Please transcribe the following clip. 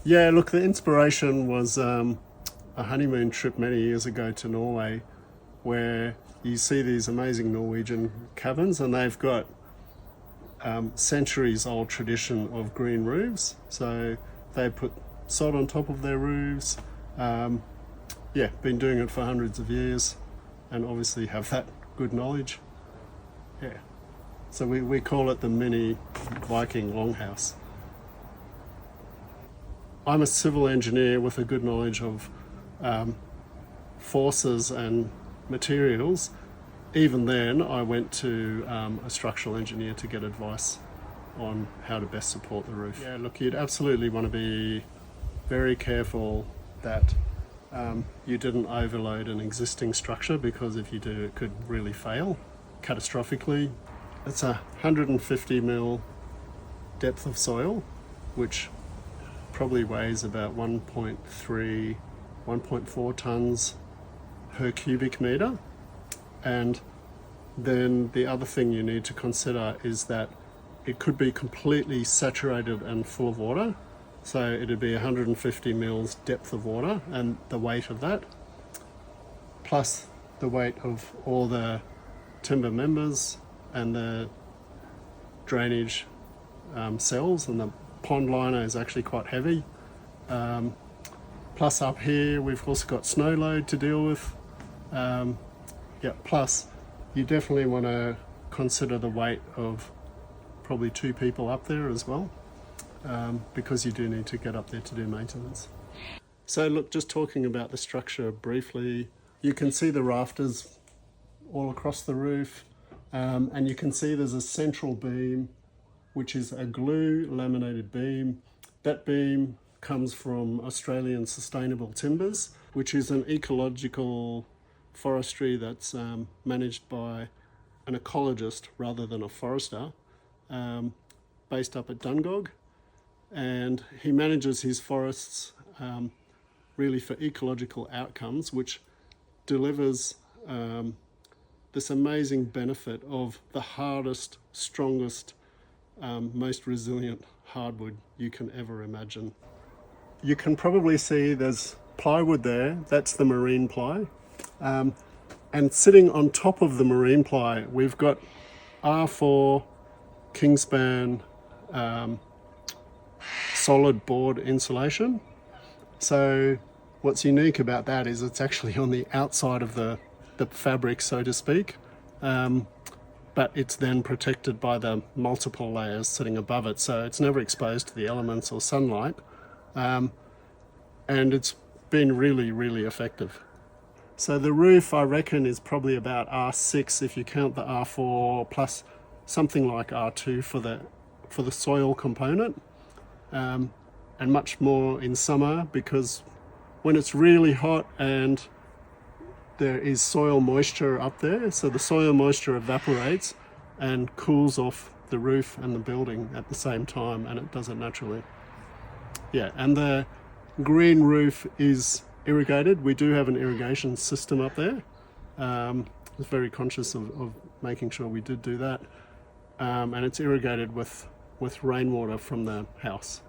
Yeah, look, the inspiration was a honeymoon trip many years ago to Norway, where you see these amazing Norwegian cabins, and they've got centuries old tradition of green roofs. So they put sod on top of their roofs. Yeah, been doing it for hundreds of years, and obviously have that good knowledge. Yeah. So we call it the mini Viking Longhouse. I'm a civil engineer with a good knowledge of forces and materials. Even then, I went to a structural engineer to get advice on how to best support the roof. Yeah, look, you'd absolutely want to be very careful that you didn't overload an existing structure, because if you do, it could really fail catastrophically. It's 150 mil depth of soil, which probably weighs about 1.3, 1.4 tons per cubic meter. And then the other thing you need to consider is that it could be completely saturated and full of water. So it'd be 150 mils depth of water, and the weight of that, plus the weight of all the timber members and the drainage cells, and the pond liner is actually quite heavy. Plus up here we've also got snow load to deal with. Plus you definitely want to consider the weight of probably 2 people up there as well, because you do need to get up there to do maintenance. So look, just talking about the structure briefly, you can see the rafters all across the roof, and you can see there's a central beam which is a glue laminated beam. That beam comes from Australian Sustainable Timbers, which is an ecological forestry that's managed by an ecologist rather than a forester, based up at Dungog. And he manages his forests really for ecological outcomes, which delivers this amazing benefit of the hardest, strongest, most resilient hardwood you can ever imagine. You can probably see there's plywood there. That's the marine ply. And sitting on top of the marine ply, we've got R4 Kingspan solid board insulation. So what's unique about that is it's actually on the outside of the fabric, so to speak, but it's then protected by the multiple layers sitting above it, so it's never exposed to the elements or sunlight, and it's been really, really effective. So the roof, I reckon, is probably about R6 if you count the R4, plus something like R2 for the soil component, and much more in summer, because when it's really hot and there is soil moisture up there, so the soil moisture evaporates and cools off the roof and the building at the same time, and it does it naturally. Yeah, and the green roof is irrigated. We do have an irrigation system up there. I was very conscious of making sure we did do that, and it's irrigated with rainwater from the house.